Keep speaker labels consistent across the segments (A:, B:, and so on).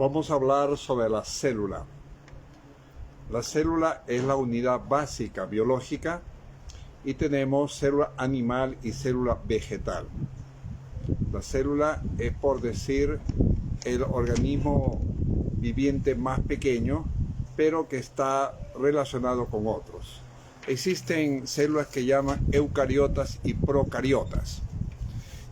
A: Vamos a hablar sobre la célula. La célula es la unidad básica biológica y tenemos célula animal y célula vegetal. La célula es, por decir, el organismo viviente más pequeño, pero que está relacionado con otros. Existen células que llaman eucariotas y procariotas.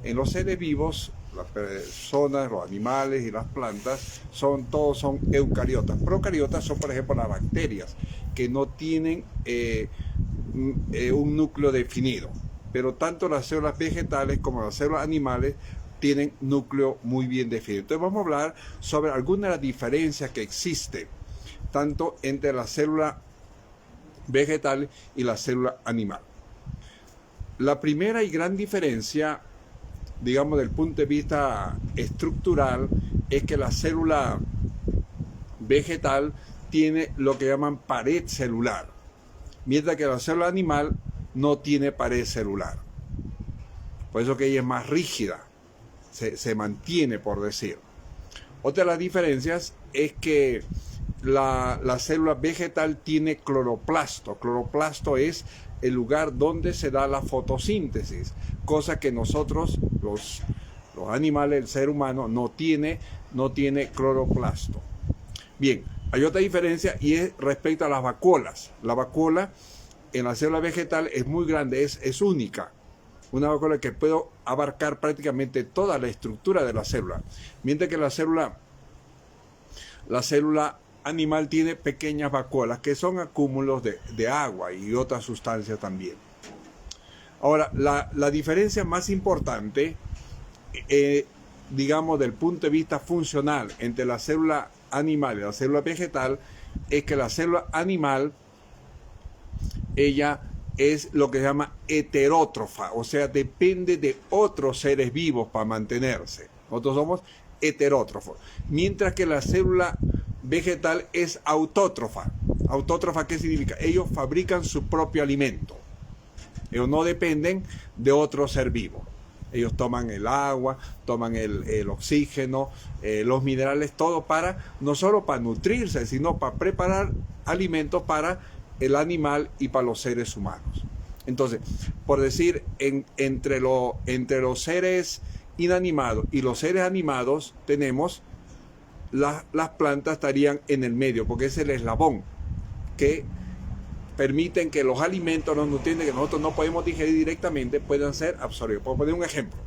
A: En los seres vivos, las personas, los animales y las plantas, todos son eucariotas. Procariotas son, por ejemplo, las bacterias, que no tienen un núcleo definido. Pero tanto las células vegetales como las células animales tienen núcleo muy bien definido. Entonces vamos a hablar sobre algunas de las diferencias que existen, tanto entre la célula vegetal y la célula animal. La primera y gran diferencia, digamos, del punto de vista estructural, es que la célula vegetal tiene lo que llaman pared celular, mientras que la célula animal no tiene pared celular. Por eso que ella es más rígida, se mantiene, por decir. Otra de las diferencias es que la célula vegetal tiene cloroplasto. Cloroplasto es el lugar donde se da la fotosíntesis, cosa que nosotros, los animales, el ser humano, no tiene cloroplasto. Bien, hay otra diferencia y es respecto a las vacuolas. La vacuola en la célula vegetal es muy grande, es única. Una vacuola que puede abarcar prácticamente toda la estructura de la célula, mientras que la célula animal tiene pequeñas vacuolas que son acúmulos de agua y otras sustancias también. Ahora, la diferencia más importante, digamos, del punto de vista funcional entre la célula animal y la célula vegetal, es que la célula animal, ella es lo que se llama heterótrofa, o sea, depende de otros seres vivos para mantenerse. Nosotros somos heterótrofos, mientras que la célula vegetal es autótrofa. ¿Autótrofa qué significa? Ellos fabrican su propio alimento. Ellos no dependen de otro ser vivo. Ellos toman el agua, toman el oxígeno, los minerales, todo no solo para nutrirse, sino para preparar alimentos para el animal y para los seres humanos. Entonces, por decir, entre los seres inanimados y los seres animados tenemos las plantas estarían en el medio, porque es el eslabón que permiten que los alimentos, los nutrientes que nosotros no podemos digerir directamente, puedan ser absorbidos. Por poner un ejemplo,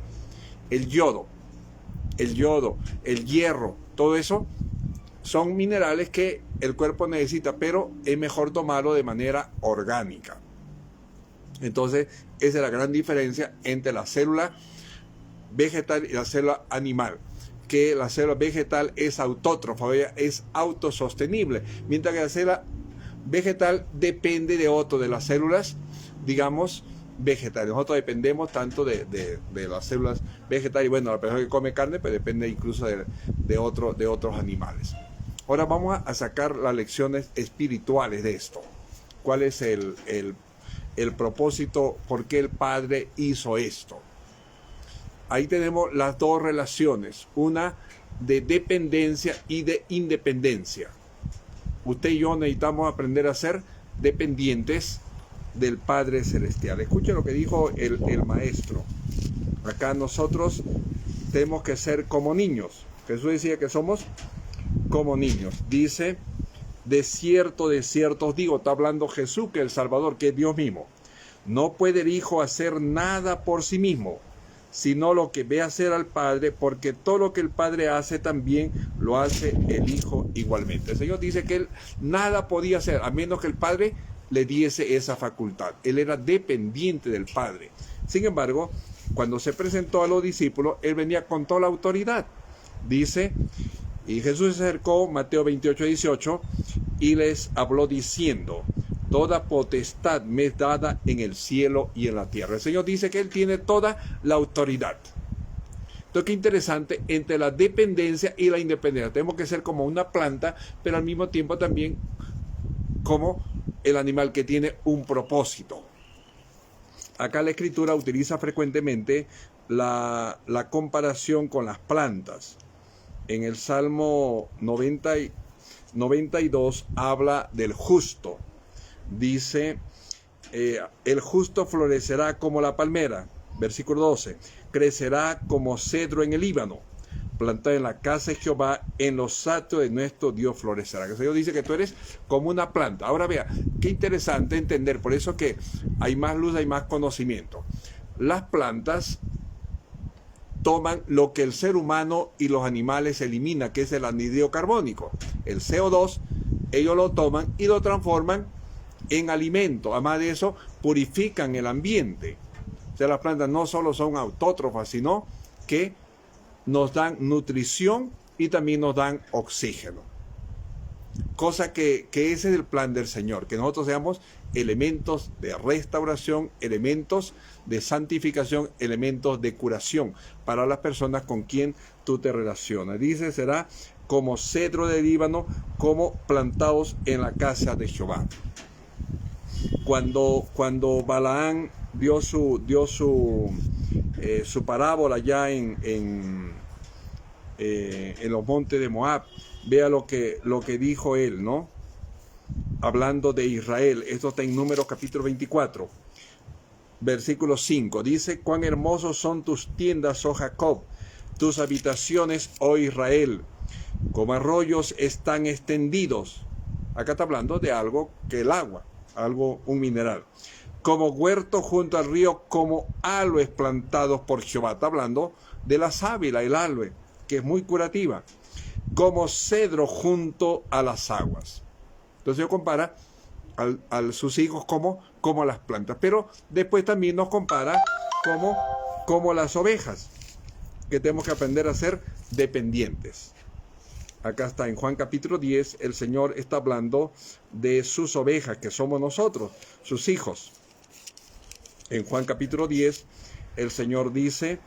A: el yodo, el hierro, todo eso son minerales que el cuerpo necesita, pero es mejor tomarlo de manera orgánica. Entonces, esa es la gran diferencia entre la célula vegetal y la célula animal, que la célula vegetal es autótrofa, es autosostenible, mientras que la célula vegetal depende de las células, digamos, vegetales. Nosotros dependemos tanto de las células vegetales, y bueno, la persona que come carne, pues depende incluso de otros animales. Ahora vamos a sacar las lecciones espirituales de esto. ¿Cuál es el propósito? ¿Por qué el Padre hizo esto? Ahí tenemos las dos relaciones, una de dependencia y de independencia. Usted y yo necesitamos aprender a ser dependientes del Padre Celestial. Escuchen lo que dijo el maestro. Acá nosotros tenemos que ser como niños. Jesús decía que somos como niños. Dice, de cierto os digo, está hablando Jesús, que es el Salvador, que es Dios mismo. No puede el Hijo hacer nada por sí mismo, sino lo que ve hacer al Padre, porque todo lo que el Padre hace también lo hace el Hijo igualmente. El Señor dice que Él nada podía hacer, a menos que el Padre le diese esa facultad. Él era dependiente del Padre. Sin embargo, cuando se presentó a los discípulos, Él venía con toda la autoridad. Dice, y Jesús se acercó, Mateo 28:18, y les habló diciendo, toda potestad me es dada en el cielo y en la tierra. El Señor dice que Él tiene toda la autoridad. Entonces, qué interesante, entre la dependencia y la independencia. Tenemos que ser como una planta, pero al mismo tiempo también como el animal que tiene un propósito. Acá la Escritura utiliza frecuentemente la comparación con las plantas. En el Salmo 92 habla del justo. Dice, el justo florecerá como la palmera. Versículo 12. Crecerá como cedro en el Líbano. Plantado en la casa de Jehová, en los atrios de nuestro Dios florecerá. El Señor dice que tú eres como una planta. Ahora vea, qué interesante entender. Por eso que hay más luz, hay más conocimiento. Las plantas toman lo que el ser humano y los animales eliminan, que es el anhídrido carbónico. El CO2, ellos lo toman y lo transforman en alimento. Además de eso, purifican el ambiente. O sea, las plantas no solo son autótrofas, sino que nos dan nutrición y también nos dan oxígeno. Cosa que ese es el plan del Señor, que nosotros seamos elementos de restauración, elementos de santificación, elementos de curación para las personas con quien tú te relacionas. Dice, será como cedro de Líbano, como plantados en la casa de Jehová. Cuando Balaán dio su parábola ya en los montes de Moab, vea lo que dijo él, ¿no? Hablando de Israel. Esto está en Números capítulo 24, versículo 5. Dice, cuán hermosos son tus tiendas, oh Jacob, tus habitaciones, oh Israel, como arroyos están extendidos. Acá está hablando de algo que el agua, un mineral. Como huerto junto al río, como aloes plantados por Jehová. Está hablando de la sábila, el aloe, que es muy curativa. Como cedro junto a las aguas. Entonces yo compara a sus hijos como las plantas. Pero después también nos compara como las ovejas, que tenemos que aprender a ser dependientes. Acá está en Juan capítulo 10, el Señor está hablando de sus ovejas, que somos nosotros, sus hijos. En Juan capítulo 10, el Señor dice,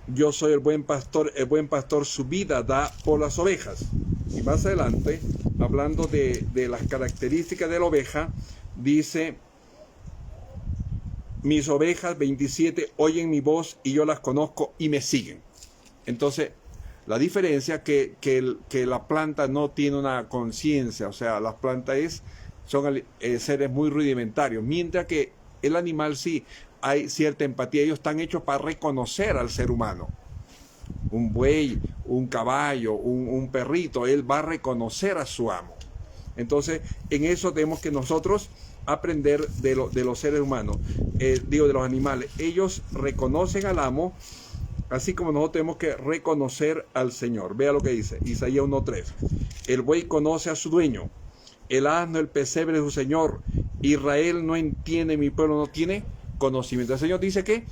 A: yo soy el buen pastor su vida da por las ovejas. Y más adelante, hablando de las características de la oveja, dice, mis ovejas, 27, oyen mi voz y yo las conozco y me siguen. Entonces, la diferencia que la planta no tiene una conciencia, o sea, las plantas son seres muy rudimentarios, mientras que el animal sí hay cierta empatía. Ellos están hechos para reconocer al ser humano. Un buey, un caballo, un perrito, él va a reconocer a su amo. Entonces, en eso tenemos que nosotros aprender de los seres humanos, de los animales. Ellos reconocen al amo, así como nosotros tenemos que reconocer al Señor. Vea lo que dice Isaías 1:3. El buey conoce a su dueño, el asno, el pesebre de su señor. Israel no entiende, mi pueblo no tiene conocimiento. El Señor dice que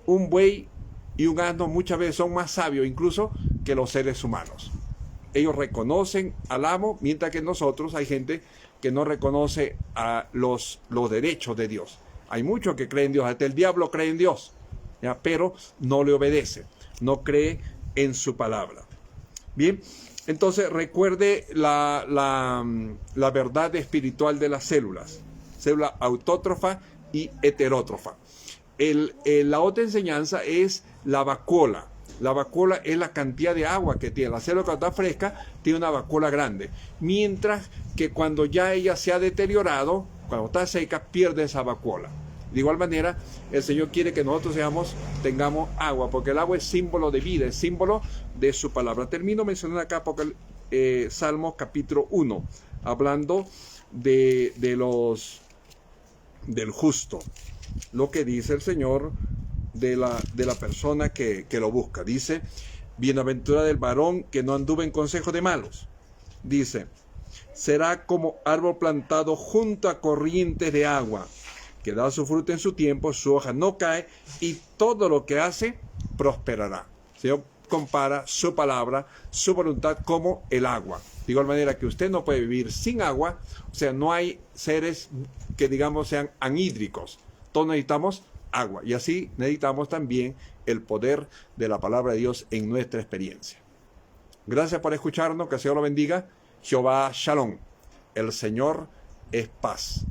A: un buey y un asno muchas veces son más sabios incluso que los seres humanos. Ellos reconocen al amo, mientras que nosotros hay gente que no reconoce a los derechos de Dios. Hay muchos que creen en Dios, hasta el diablo cree en Dios, ¿ya? Pero no le obedece, no cree en su palabra. Bien, entonces recuerde la verdad espiritual de las células, célula autótrofa y heterótrofa. La otra enseñanza es la vacuola. La vacuola es la cantidad de agua que tiene. La célula cuando está fresca tiene una vacuola grande. Mientras que cuando ya ella se ha deteriorado, cuando está seca, pierde esa vacuola. De igual manera, el Señor quiere que nosotros tengamos agua, porque el agua es símbolo de vida, es símbolo de su palabra. Termino mencionando acá Salmos capítulo 1, hablando del justo. Lo que dice el Señor de la persona que lo busca. Dice, bienaventurado el varón que no anduvo en consejo de malos. Dice, será como árbol plantado junto a corrientes de agua, que da su fruto en su tiempo, su hoja no cae, y todo lo que hace prosperará. El Señor compara su palabra, su voluntad como el agua. De igual manera que usted no puede vivir sin agua, o sea, no hay seres que digamos sean anhídricos. Todos necesitamos agua, y así necesitamos también el poder de la palabra de Dios en nuestra experiencia. Gracias por escucharnos, que el Señor lo bendiga. Jehová Shalom, el Señor es paz.